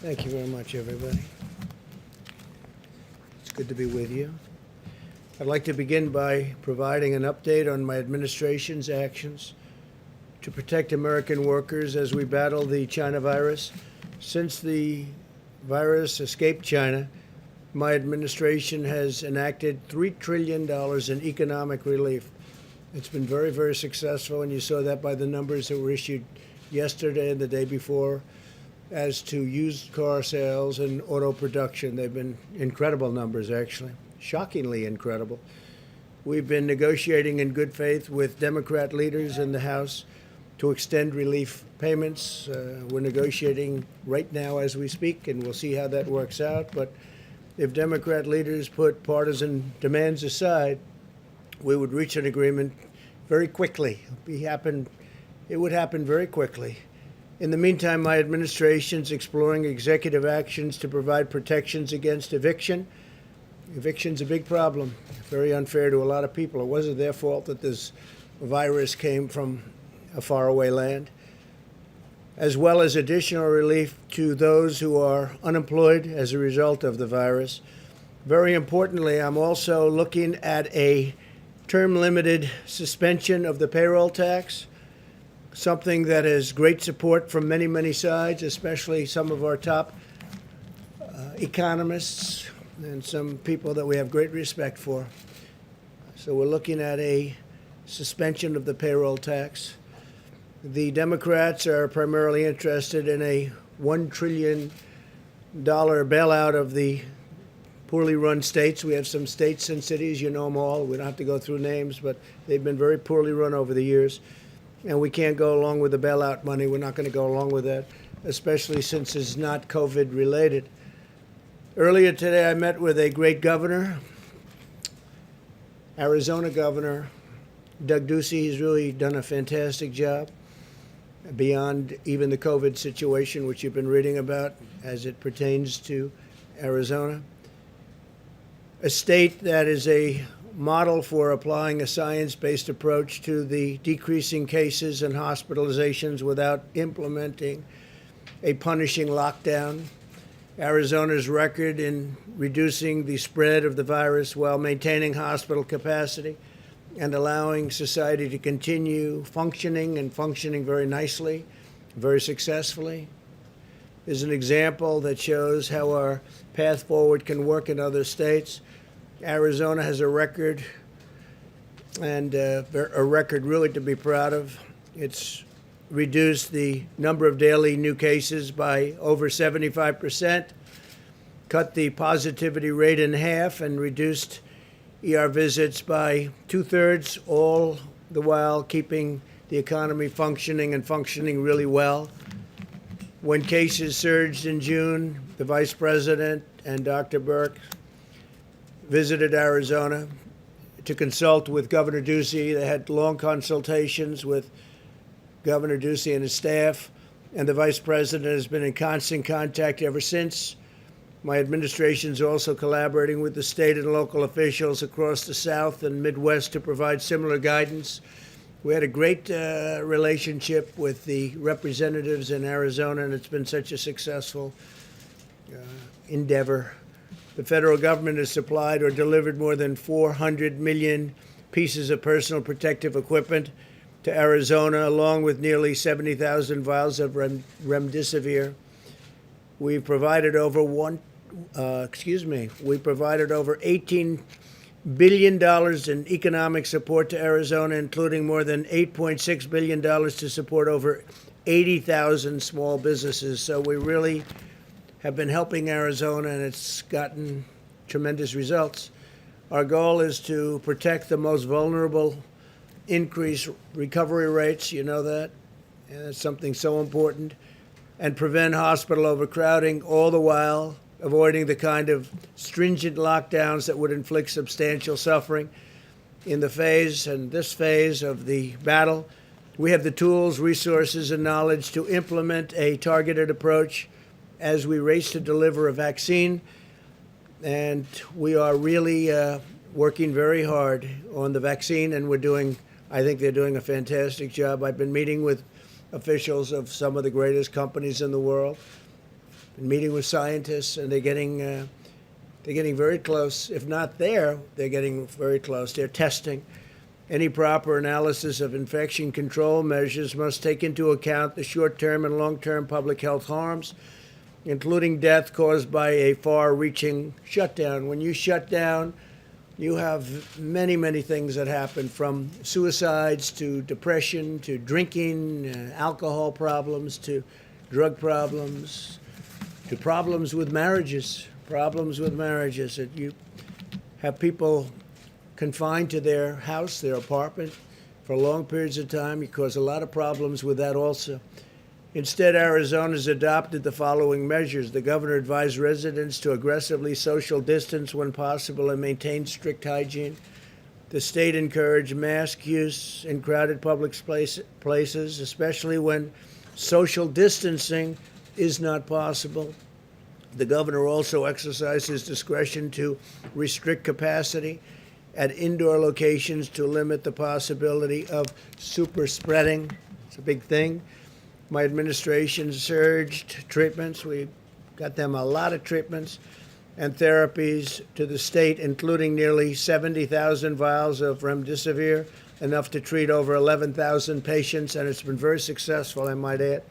Thank you very much, everybody. It's good to be with you. I'd like to begin by providing an update on my administration's actions to protect American workers as we battle the China virus. Since the virus escaped China, my administration has enacted $3 trillion in economic relief. It's been very, very successful, and you saw that by the numbers that were issued yesterday and the day before as to used car sales and auto production. They've been incredible numbers, actually, shockingly incredible. We've been negotiating in good faith with Democrat leaders in the House to extend relief payments. We're negotiating right now as we speak, and we'll see how that works out. But if Democrat leaders put partisan demands aside, we would reach an agreement very quickly. It would happen very quickly. In the meantime, my administration is exploring executive actions to provide protections against eviction. Eviction's a big problem, very unfair to a lot of people. It wasn't their fault that this virus came from a faraway land, as well as additional relief to those who are unemployed as a result of the virus. Very importantly, I'm also looking at a term-limited suspension of the payroll tax, something that has great support from many, many sides, especially some of our top economists and some people that we have great respect for. So we're looking at a suspension of the payroll tax. The Democrats are primarily interested in a $1 trillion bailout of the poorly run states. We have some states and cities, you know them all. We don't have to go through names, but they've been very poorly run over the years. And we can't go along with the bailout money. We're not going to go along with that, especially since it's not COVID related. Earlier today, I met with a great governor, Arizona Governor Doug Ducey. He's really done a fantastic job beyond even the COVID situation, which you've been reading about as it pertains to Arizona. A state that is a model for applying a science-based approach to the decreasing cases and hospitalizations without implementing a punishing lockdown. Arizona's record in reducing the spread of the virus while maintaining hospital capacity and allowing society to continue functioning and functioning very nicely, very successfully, is an example that shows how our path forward can work in other states. Arizona has a record, and a record really to be proud of. It's reduced the number of daily new cases by over 75%, cut the positivity rate in half, and reduced ER visits by 2/3, all the while keeping the economy functioning and functioning really well. When cases surged in June, the Vice President and Dr. Burke visited Arizona to consult with Governor Ducey. They had long consultations with Governor Ducey and his staff, and the Vice President has been in constant contact ever since. My administration is also collaborating with the state and local officials across the South and Midwest to provide similar guidance. We had a great relationship with the representatives in Arizona, and it's been such a successful endeavor. The federal government has supplied or delivered more than 400 million pieces of personal protective equipment to Arizona, along with nearly 70,000 vials of remdesivir. We've provided over $18 billion in economic support to Arizona, including more than $8.6 billion to support over 80,000 small businesses. So we really have been helping Arizona, and it's gotten tremendous results. Our goal is to protect the most vulnerable, increase recovery rates, you know that, and that's something so important, and prevent hospital overcrowding, all the while avoiding the kind of stringent lockdowns that would inflict substantial suffering. In this phase of the battle, we have the tools, resources, and knowledge to implement a targeted approach as we race to deliver a vaccine. And we are really working very hard on the vaccine, and I think they're doing a fantastic job. I've been meeting with officials of some of the greatest companies in the world. been meeting with scientists, and they're getting very close. If not there, they're getting very close. They're testing. Any proper analysis of infection control measures must take into account the short-term and long-term public health harms, including death caused by a far-reaching shutdown. When you shut down, you have many, many things that happen, from suicides to depression to drinking, alcohol problems to drug problems to problems with marriages. That you have people confined to their house, their apartment, for long periods of time. You cause a lot of problems with that also. Instead, Arizona has adopted the following measures. The governor advised residents to aggressively social distance when possible and maintain strict hygiene. The state encouraged mask use in crowded public places, especially when social distancing is not possible. The governor also exercised his discretion to restrict capacity at indoor locations to limit the possibility of super spreading. It's a big thing. My administration surged treatments. We got them a lot of treatments and therapies to the state, including nearly 70,000 vials of remdesivir, enough to treat over 11,000 patients, and it's been very successful, I might add.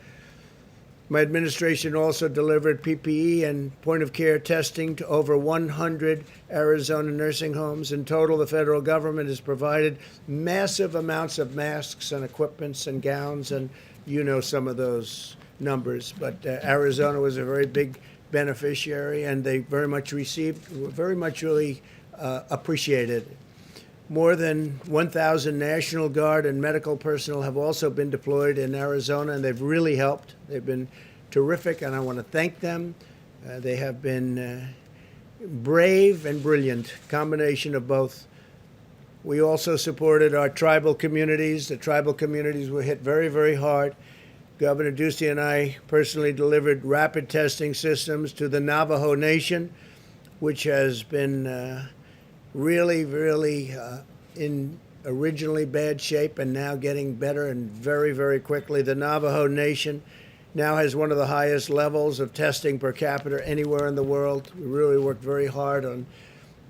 My administration also delivered PPE and point-of-care testing to over 100 Arizona nursing homes. In total, the federal government has provided massive amounts of masks and equipments and gowns, and you know some of those numbers. But Arizona was a very big beneficiary, and they very much really appreciated it. More than 1,000 National Guard and medical personnel have also been deployed in Arizona, and they've really helped. They've been terrific, and I want to thank them. They have been brave and brilliant, combination of both. We also supported our tribal communities. The tribal communities were hit very, very hard. Governor Ducey and I personally delivered rapid testing systems to the Navajo Nation, which has been really in originally bad shape and now getting better and very, very quickly. The Navajo Nation now has one of the highest levels of testing per capita anywhere in the world. We really worked very hard on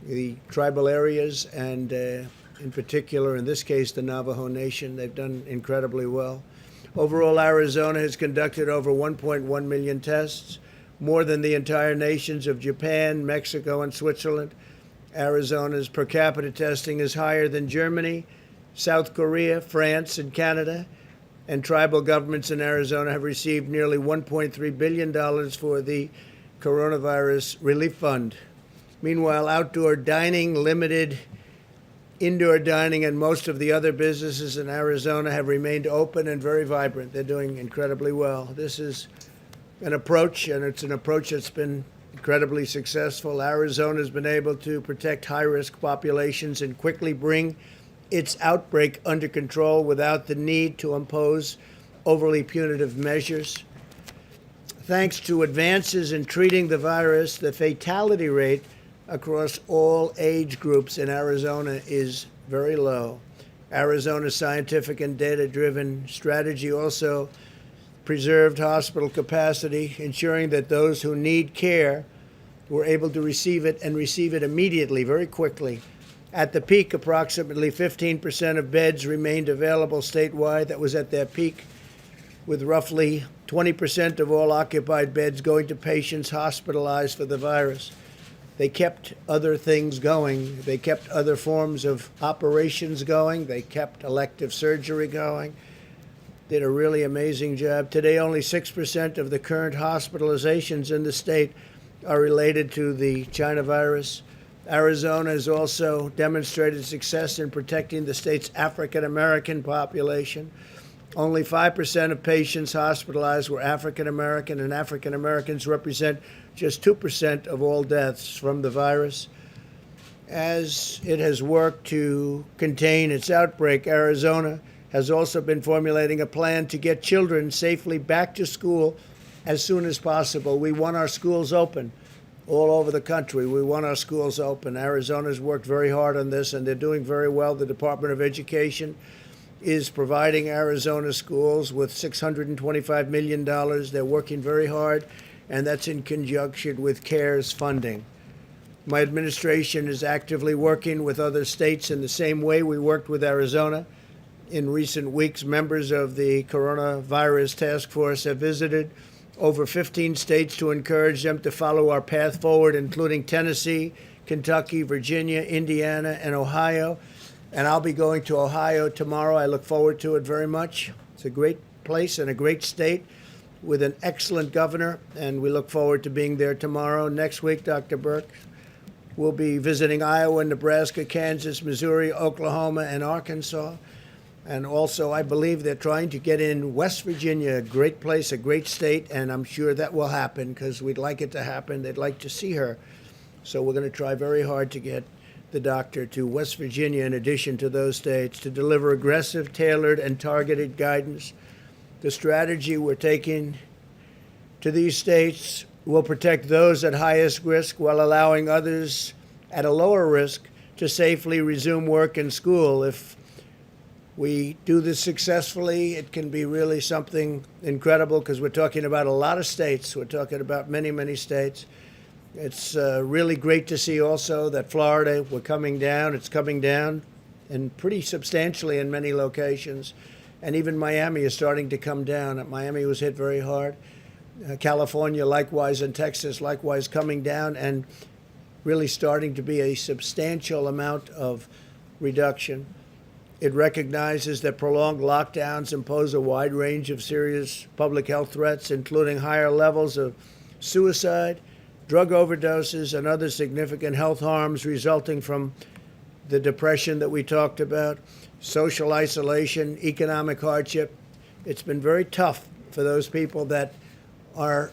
the tribal areas and in particular, in this case, the Navajo Nation. They've done incredibly well. Overall, Arizona has conducted over 1.1 million tests, more than the entire nations of Japan, Mexico, and Switzerland. Arizona's per capita testing is higher than Germany, South Korea, France, and Canada. And tribal governments in Arizona have received nearly $1.3 billion for the Coronavirus Relief Fund. Meanwhile, outdoor dining, limited indoor dining, and most of the other businesses in Arizona have remained open and very vibrant. They're doing incredibly well. This is an approach, and it's an approach that's been incredibly successful. Arizona has been able to protect high-risk populations and quickly bring its outbreak under control without the need to impose overly punitive measures. Thanks to advances in treating the virus, the fatality rate across all age groups in Arizona is very low. Arizona's scientific and data-driven strategy also preserved hospital capacity, ensuring that those who need care were able to receive it and receive it immediately, very quickly. At the peak, approximately 15% of beds remained available statewide. That was at their peak, with roughly 20% of all occupied beds going to patients hospitalized for the virus. They kept other things going. They kept other forms of operations going. They kept elective surgery going. Did a really amazing job. Today, only 6% of the current hospitalizations in the state are related to the China virus. Arizona has also demonstrated success in protecting the state's African American population. Only 5% of patients hospitalized were African American, and African Americans represent just 2% of all deaths from the virus. As it has worked to contain its outbreak, Arizona has also been formulating a plan to get children safely back to school as soon as possible. We want our schools open all over the country. We want our schools open. Arizona's worked very hard on this, and they're doing very well. The Department of Education is providing Arizona schools with $625 million. They're working very hard, and that's in conjunction with CARES funding. My administration is actively working with other states in the same way we worked with Arizona. In recent weeks, members of the coronavirus task force have visited over 15 states to encourage them to follow our path forward, including Tennessee, Kentucky, Virginia, Indiana, and Ohio. And I'll be going to Ohio tomorrow. I look forward to it very much. It's a great place and a great state with an excellent governor, and we look forward to being there tomorrow. Next week, Dr. Burke, we'll be visiting Iowa, Nebraska, Kansas, Missouri, Oklahoma, and Arkansas. And also, I believe they're trying to get in West Virginia, a great place, a great state, and I'm sure that will happen because we'd like it to happen. They'd like to see her. So we're going to try very hard to get the doctor to West Virginia in addition to those states to deliver aggressive, tailored, and targeted guidance. The strategy we're taking to these states will protect those at highest risk while allowing others at a lower risk to safely resume work and school. If we do this successfully, it can be really something incredible because we're talking about a lot of states. We're talking about many, many states. It's really great to see also that Florida, we're coming down. It's coming down and pretty substantially in many locations. And even Miami is starting to come down. Miami was hit very hard. California likewise, and Texas likewise coming down and really starting to be a substantial amount of reduction. It recognizes that prolonged lockdowns impose a wide range of serious public health threats, including higher levels of suicide, drug overdoses, and other significant health harms resulting from the depression that we talked about, social isolation, economic hardship. It's been very tough for those people that are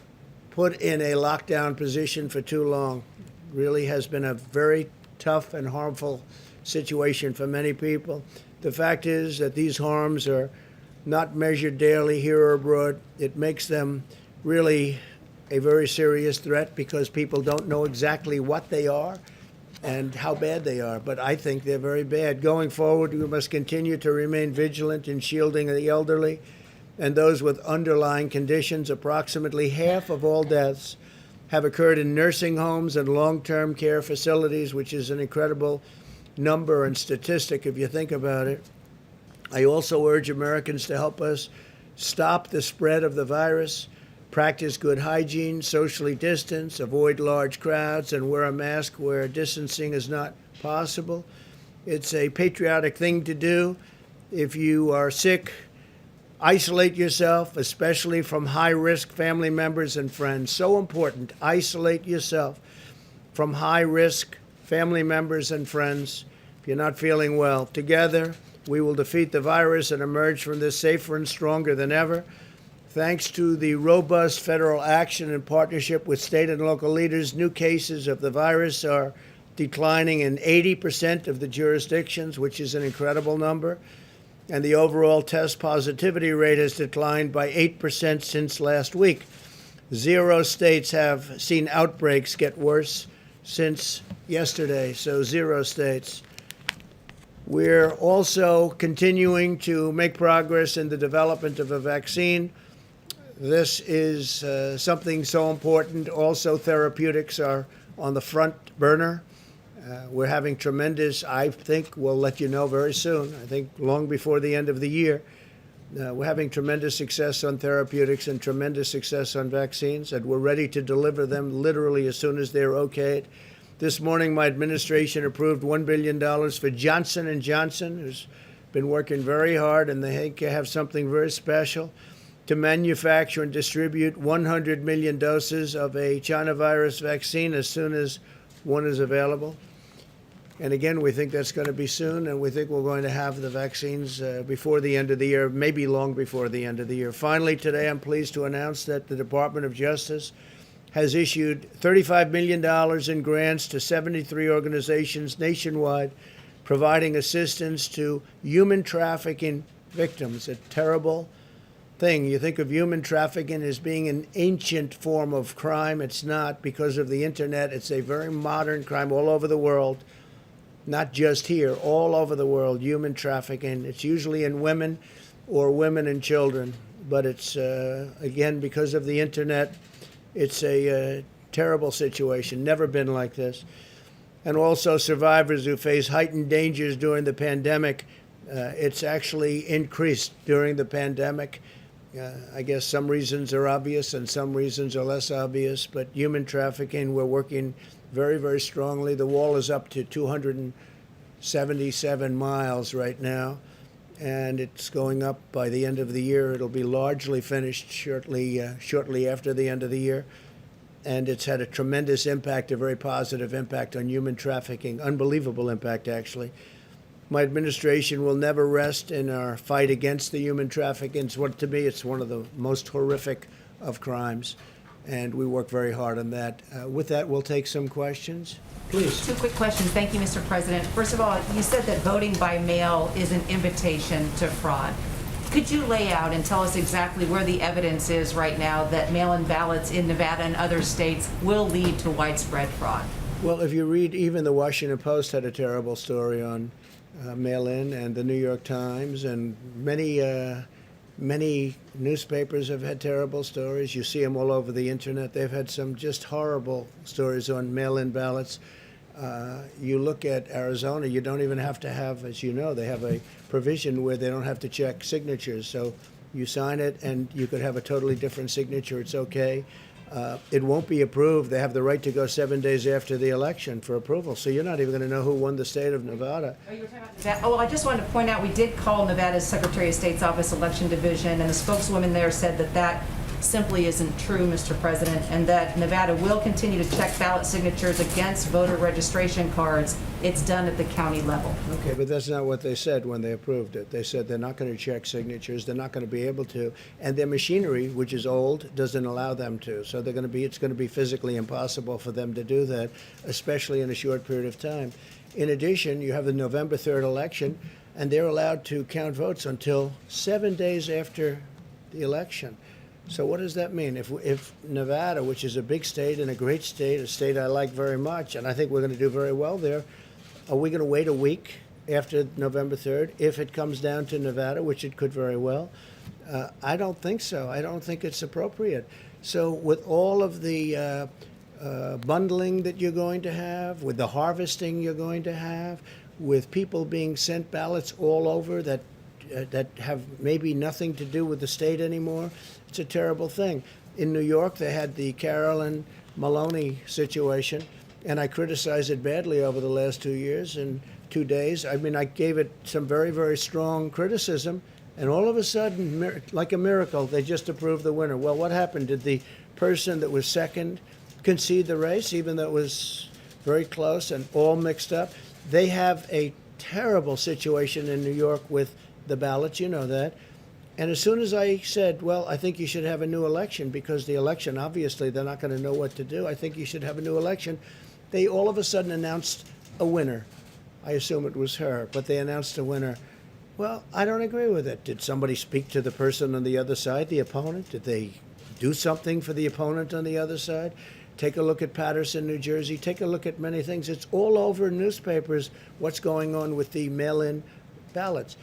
put in a lockdown position for too long. Really has been a very tough and harmful situation for many people. The fact is that these harms are not measured daily here or abroad. It makes them really a very serious threat because people don't know exactly what they are and how bad they are. But I think they're very bad. Going forward, we must continue to remain vigilant in shielding the elderly and those with underlying conditions. Approximately half of all deaths have occurred in nursing homes and long-term care facilities, which is an incredible number and statistic if you think about it. I also urge Americans to help us stop the spread of the virus, practice good hygiene, socially distance, avoid large crowds, and wear a mask where distancing is not possible. It's a patriotic thing to do. If you are sick, isolate yourself, especially from high-risk family members and friends. So important. Isolate yourself from high-risk family members and friends if you're not feeling well. Together, we will defeat the virus and emerge from this safer and stronger than ever. Thanks to the robust federal action in partnership with state and local leaders, new cases of the virus are declining in 80% of the jurisdictions, which is an incredible number. And the overall test positivity rate has declined by 8% since last week. 0 states have seen outbreaks get worse since yesterday, so 0 states. We're also continuing to make progress in the development of a vaccine. This is something so important. Also, therapeutics are on the front burner. We're having tremendous, I think we'll let you know very soon, I think long before the end of the year. We're having tremendous success on therapeutics and tremendous success on vaccines, and we're ready to deliver them literally as soon as they're okayed. This morning, my administration approved $1 billion for Johnson & Johnson, who's been working very hard, and they have something very special to manufacture and distribute 100 million doses of a China virus vaccine as soon as one is available. And again, we think that's going to be soon, and we think we're going to have the vaccines before the end of the year, maybe long before the end of the year. Finally, today, I'm pleased to announce that the Department of Justice has issued $35 million in grants to 73 organizations nationwide, providing assistance to human trafficking victims, a terrible thing. You think of human trafficking as being an ancient form of crime. It's not. Because of the internet, it's a very modern crime all over the world. Not just here, all over the world, human trafficking. It's usually in women or women and children. But it's, again, because of the internet, It's a terrible situation, never been like this. And also survivors who face heightened dangers during the pandemic. It's actually increased during the pandemic. I guess some reasons are obvious and some reasons are less obvious, but human trafficking, we're working very, very strongly. The wall is up to 277 miles right now, and it's going up by the end of the year. It'll be largely finished shortly after the end of the year. And it's had a tremendous impact, a very positive impact on human trafficking, unbelievable impact, actually. My administration will never rest in our fight against the human trafficking. To me, it's one of the most horrific of crimes, and we work very hard on that. With that, we'll take some questions. Please. Two quick questions. Thank you, Mr. President. First of all, you said that voting by mail is an invitation to fraud. Could you lay out and tell us exactly where the evidence is right now that mail-in ballots in Nevada and other states will lead to widespread fraud? Well, if you read, even the Washington Post had a terrible story on mail-in, and the New York Times, and many newspapers have had terrible stories. You see them all over the internet. They've had some just horrible stories on mail-in ballots. You look at Arizona, you don't even have to have, as you know, they have a provision where they don't have to check signatures. So you sign it and you could have a totally different signature. It's okay. It won't be approved. They have the right to go 7 days after the election for approval. So you're not even going to know who won the state of Nevada. Oh, you were talking about Nevada. Oh, well, I just wanted to point out we did call Nevada's Secretary of State's Office Election Division, and the spokeswoman there said that that simply isn't true, Mr. President, and that Nevada will continue to check ballot signatures against voter registration cards. It's done at the county level. Okay, but that's not what they said when they approved it. They said they're not going to check signatures, they're not going to be able to, and their machinery, which is old, doesn't allow them to. So it's going to be physically impossible for them to do that, especially in a short period of time. In addition, you have the November 3rd election, and they're allowed to count votes until 7 days after the election. So what does that mean? If Nevada, which is a big state and a great state, a state I like very much, and I think we're going to do very well there, are we going to wait a week after November 3rd if it comes down to Nevada, which it could very well? I don't think so. I don't think it's appropriate. So with all of the bundling that you're going to have, with the harvesting you're going to have, with people being sent ballots all over that have maybe nothing to do with the state anymore, it's a terrible thing. In New York, they had the Carolyn Maloney situation, and I criticized it badly over the last 2 years and 2 days. I mean, I gave it some very, very strong criticism, and all of a sudden, like a miracle, they just approved the winner. Well, what happened? Did the person that was second concede the race, even though it was very close and all mixed up? They have a terrible situation in New York with the ballots, you know that. And as soon as I said, well, I think you should have a new election, because the election, obviously, they're not going to know what to do. I think you should have a new election. They all of a sudden announced a winner. I assume it was her, but they announced a winner. Well, I don't agree with it. Did somebody speak to the person on the other side, the opponent? Did they do something for the opponent on the other side? Take a look at Paterson, New Jersey. Take a look at many things. It's all over newspapers what's going on with the mail-in ballots.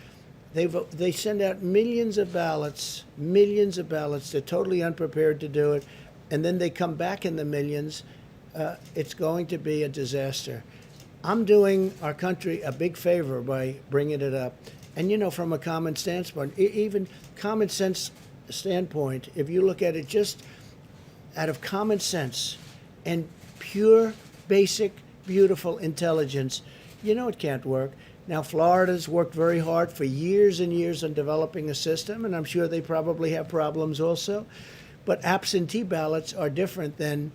They send out millions of ballots. They're totally unprepared to do it. And then they come back in the millions. It's going to be a disaster. I'm doing our country a big favor by bringing it up. And, you know, from a common standpoint, even common sense standpoint, if you look at it just out of common sense and pure, basic, beautiful intelligence, you know it can't work. Now, Florida's worked very hard for years and years on developing a system, and I'm sure they probably have problems also. But absentee ballots are different than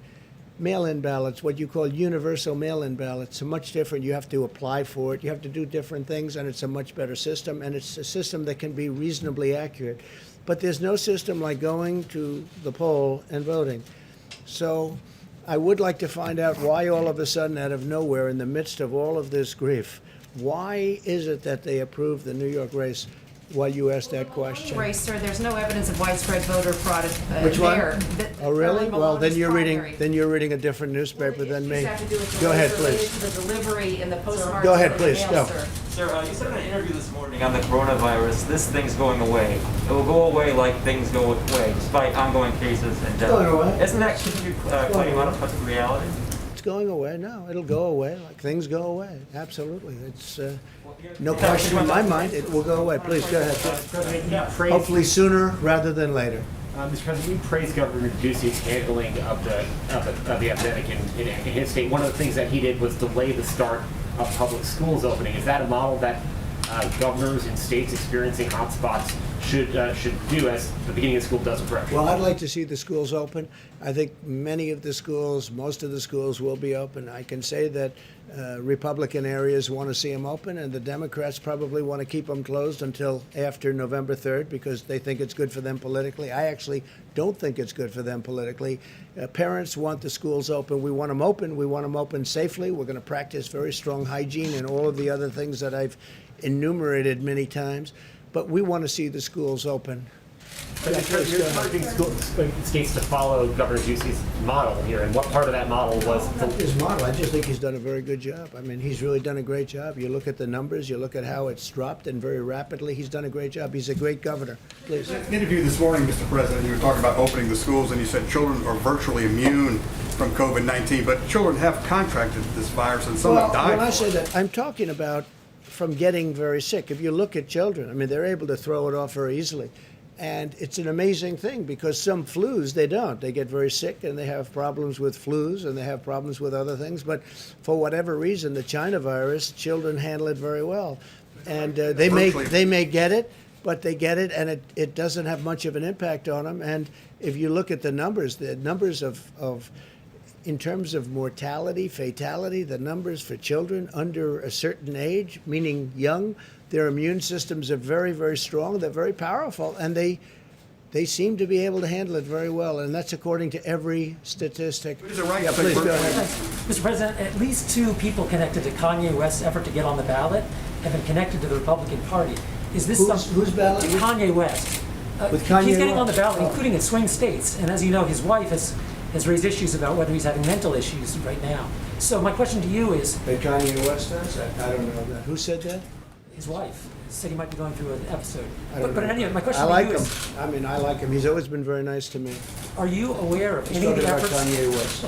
mail-in ballots, what you call universal mail-in ballots. Are much different. You have to apply for it. You have to do different things, and it's a much better system, and it's a system that can be reasonably accurate. But there's no system like going to the poll and voting. So I would like to find out why all of a sudden, out of nowhere, in the midst of all of this grief, why is it that they approved the New York race while you ask that question. Race, sir, there's no evidence of widespread voter fraud Which one? there. Oh, really? Early Well, then Maloney's you're reading primary. a different newspaper than me. Issues have to do with Go ahead, delays please. related to the delivery and the postmarks. Go ahead, of the please, mail, go. sir. Sir, you said in an interview this morning on the coronavirus, this thing's going away. It will go away like things go away, despite ongoing cases and deaths. going away. Isn't that continued claiming out of touch with reality? It's going away. No, it'll go away like things go away. Absolutely. It's no question in my mind. It will go away. Please, go ahead. President, you praised, Hopefully sooner rather than later. Mr. President, you praised Governor Ducey's handling of the epidemic in his state. One of the things that he did was delay the start of public schools opening. Is that a model that governors in states experiencing hotspots should do as the beginning of school does approach? Well, I'd like to see the schools open. I think many of the schools, most of the schools will be open. I can say that Republican areas want to see them open, and the Democrats probably want to keep them closed until after November 3rd because they think it's good for them politically. I actually don't think it's good for them politically. Parents want the schools open. We want them open. We want them open safely. We're going to practice very strong hygiene and all of the other things that I've enumerated many times. But we want to see the schools open. But you're encouraging states to follow Governor Ducey's model here, and what part of that model was Not his model. I just think he's done a very good job. I mean, he's really done a great job. You look at the numbers, you look at how it's dropped, and very rapidly, he's done a great job. He's a great governor. Please. In an interview this morning, Mr. President, you were talking about opening the schools, and you said children are virtually immune from COVID-19, but children have contracted this virus, and some have died. When I from say it. that, I'm talking about from getting very sick. If you look at children, I mean, they're able to throw it off very easily. And it's an amazing thing because some flus, they don't. They get very sick and they have problems with flus and they have problems with other things. But for whatever reason, the China virus, children handle it very well. And they may get it, but they get it and it doesn't have much of an impact on them. And if you look at the numbers of in terms of mortality, fatality, the numbers for children under a certain age, meaning young, their immune systems are very, very strong. They're very powerful, and they seem to be able to handle it very well. And that's according to every statistic. Is it right Yeah, to say please go virtually- ahead. Mr. President, at least two people connected to Kanye West's effort to get on the ballot have been connected to the Republican Party. Is this Who's ballot? Kanye West. With Kanye He's getting on the West? ballot, Oh. including in swing states. And as you know, his wife has raised issues about whether he's having mental issues right now. So my question to you is, That Kanye West does? I don't know that. Who said that? his wife said he might be going through an episode. I don't But know. anyway, my question I to like you him. is, I mean, I like him. He's always been very nice to me. are you aware of He's any of talking the about efforts? Kanye West.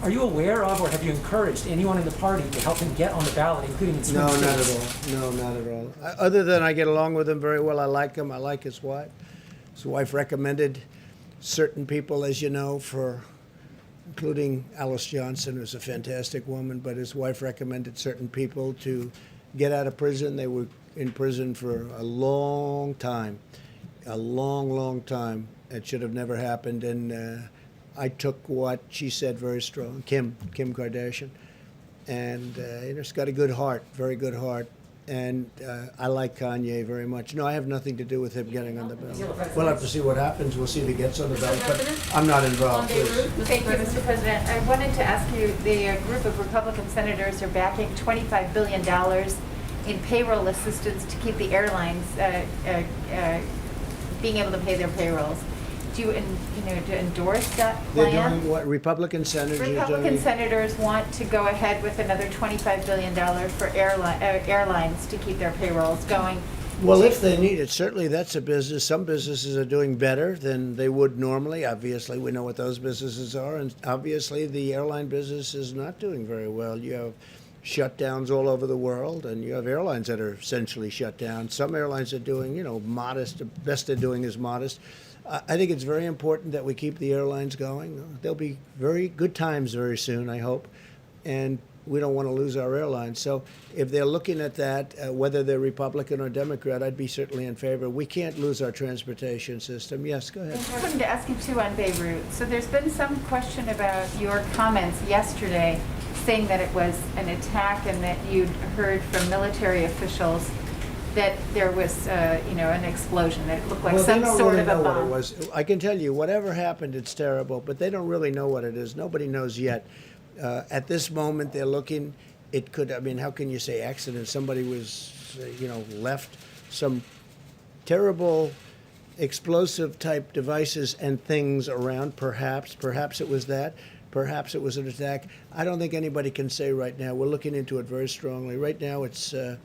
Are you aware of, or have you encouraged anyone in the party to help him get on the ballot, including in swing No, states? not at all. No, not at all. Other than I get along with him very well. I like him. I like his wife. His wife recommended certain people, as you know, including Alice Johnson, who's a fantastic woman, but his wife recommended certain people to get out of prison. They were in prison for a long time, a long, long time. It should have never happened. And I took what she said very strong, Kim Kardashian. And she's got a good heart, very good heart. And I like Kanye very much. No, I have nothing to do with him getting on the ballot. We'll have to see what happens. We'll see if he gets on the ballot. But I'm not involved, please. Thank you, Mr. President. I wanted to ask you, the group of Republican senators are backing $25 billion in payroll assistance to keep the airlines being able to pay their payrolls. Do you, to endorse that They're plan? doing what Republican senators are doing. Republican senators want to go ahead with another $25 billion for airlines to keep their payrolls going. Well, if they need it, certainly that's a business. Some businesses are doing better than they would normally. Obviously, we know what those businesses are. And obviously, the airline business is not doing very well. You have shutdowns all over the world, and you have airlines that are essentially shut down. Some airlines are doing, modest. The best they're doing is modest. I think it's very important that we keep the airlines going. There'll be very good times very soon, I hope, and we don't want to lose our airlines. So if they're looking at that, whether they're Republican or Democrat, I'd be certainly in favor. We can't lose our transportation system. Yes, go ahead. I wanted to ask you too on Beirut. So there's been some question about your comments yesterday saying that it was an attack and that you'd heard from military officials that there was, an explosion, that it looked like Well, they some don't sort really of a know what it bomb. was. I can tell you, whatever happened, it's terrible, but they don't really know what it is. Nobody knows yet. At this moment, they're looking. It could. I mean, how can you say accident? Somebody was, left some terrible explosive type devices and things around. Perhaps it was that. Perhaps it was an attack. I don't think anybody can say right now. We're looking into it very strongly. Right now, it's. I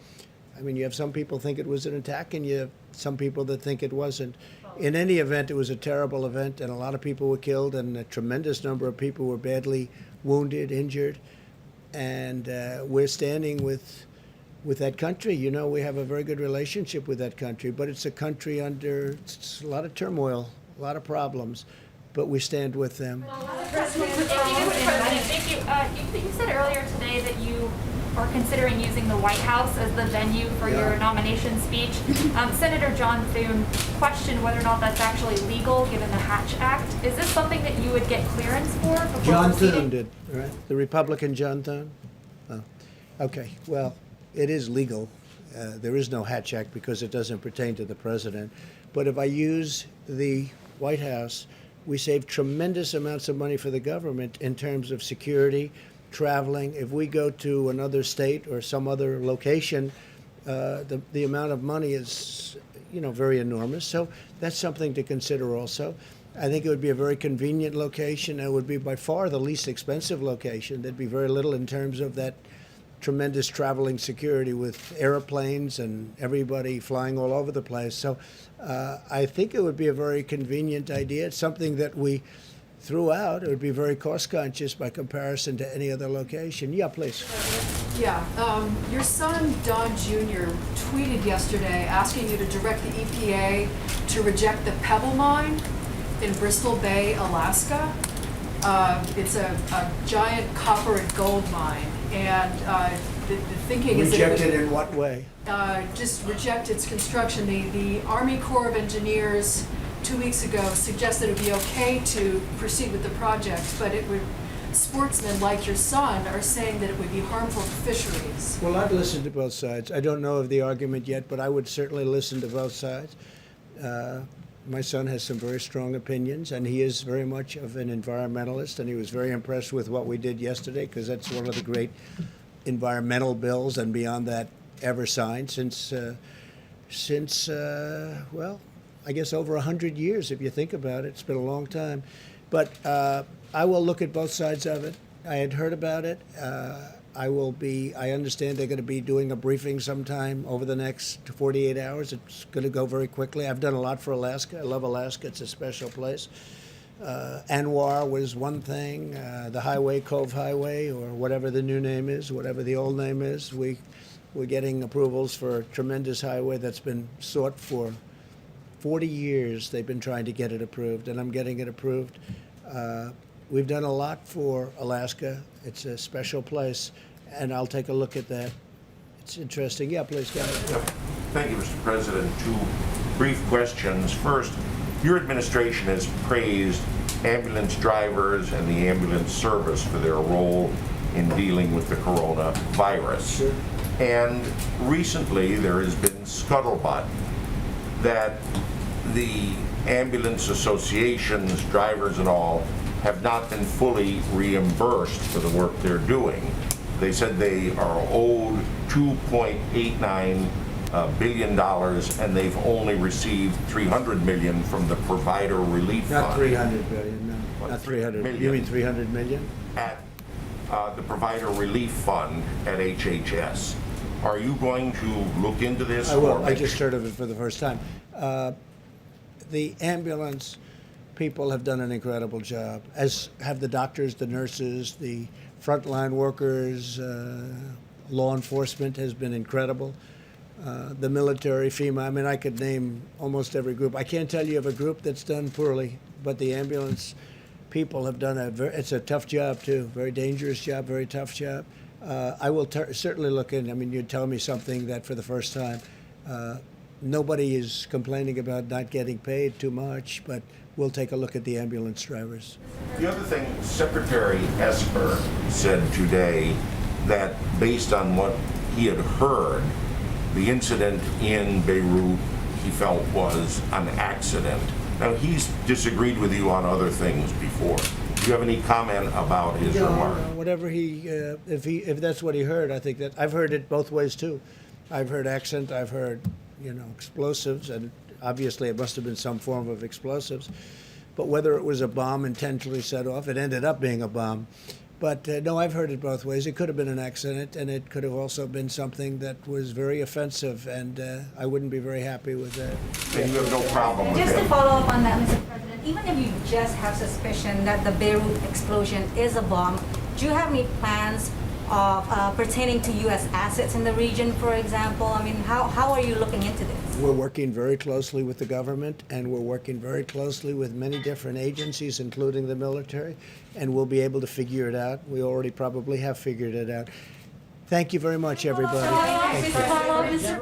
mean, you have some people think it was an attack, and you have some people that think it wasn't. In any event, it was a terrible event, and a lot of people were killed, and a tremendous number of people were badly wounded, injured, and we're standing with that country. You know, we have a very good relationship with that country, but it's a country under a lot of turmoil, a lot of problems, but we stand with them. Thank you. You said earlier today that you are considering using the White House as the venue for your nomination speech. Senator John Thune questioned whether or not that's actually legal given the Hatch Act. Is this something that you would get clearance for before John proceeding? Thune did, right? The Republican John Thune? Oh, okay. Well, it is legal. There is no Hatch Act because it doesn't pertain to the president. But if I use the White House, we save tremendous amounts of money for the government in terms of security, traveling. If we go to another state or some other location, the amount of money is, very enormous. So that's something to consider also. I think it would be a very convenient location. It would be by far the least expensive location. There'd be very little in terms of that tremendous traveling security with airplanes and everybody flying all over the place. So I think it would be a very convenient idea. It's something that we threw out. It would be very cost conscious by comparison to any other location. Yeah, please. Yeah, your son, Don Jr., tweeted yesterday asking you to direct the EPA to reject the Pebble mine in Bristol Bay, Alaska. It's a giant copper and gold mine, and the thinking is that Rejected in what way? just reject its construction. The Army Corps of Engineers 2 weeks ago suggested it would be okay to proceed with the project, but sportsmen like your son are saying that it would be harmful to fisheries. Well, I've listened to both sides. I don't know of the argument yet, but I would certainly listen to both sides. My son has some very strong opinions, and he is very much of an environmentalist, and he was very impressed with what we did yesterday, because that's one of the great environmental bills, and beyond that, ever signed since I guess over 100 years, if you think about it. It's been a long time. But I will look at both sides of it. I had heard about it. I understand they're going to be doing a briefing sometime over the next 48 hours. It's going to go very quickly. I've done a lot for Alaska. I love Alaska. It's a special place. Anwar was one thing. The highway, Cove Highway, or whatever the new name is, whatever the old name is. We're getting approvals for a tremendous highway that's been sought for 40 years. They've been trying to get it approved, and I'm getting it approved. We've done a lot for Alaska. It's a special place, and I'll take a look at that. It's interesting. Yeah, please go ahead. Thank you, Mr. President. Two brief questions. First, your administration has praised ambulance drivers and the ambulance service for their role in dealing with the coronavirus. Sure. And recently there has been scuttlebutt that the ambulance associations, drivers and all, have not been fully reimbursed for the work they're doing. They said they are owed $2.89 billion, and they've only received $300 million from the Provider Relief Fund. Not 300 billion, no. What, Not 300. million? You mean 300 million? At the Provider Relief Fund at HHS. Are you going to look into this? I will. or I make just heard of it for the first time. The ambulance people have done an incredible job, as have the doctors, the nurses, the frontline workers. Law enforcement has been incredible. The military, FEMA. I mean, I could name almost every group. I can't tell you of a group that's done poorly, but the ambulance people have done it's a tough job too, very dangerous job, very tough job. I will certainly look in. I mean, you're telling me something that for the first time, nobody is complaining about not getting paid too much, but we'll take a look at the ambulance drivers. The other thing, Secretary Esper said today that based on what he had heard, the incident in Beirut he felt was an accident. Now, he's disagreed with you on other things before. Do you have any comment about his remark? No, whatever if that's what he heard, I think that I've heard it both ways too. I've heard accent, I've heard, explosives, and obviously it must have been some form of explosives. But whether it was a bomb intentionally set off, it ended up being a bomb. But no, I've heard it both ways. It could have been an accident, and it could have also been something that was very offensive, and I wouldn't be very happy with that. And you have no problem with Just to him. follow up on that, Mr. President, even if you just have suspicion that the Beirut explosion is a bomb, do you have any plans of pertaining to U.S. assets in the region, for example? I mean, how are you looking into this? We're working very closely with the government, and we're working very closely with many different agencies, including the military, and we'll be able to figure it out. We already probably have figured it out. Thank you very much, everybody. Thank you. Mr.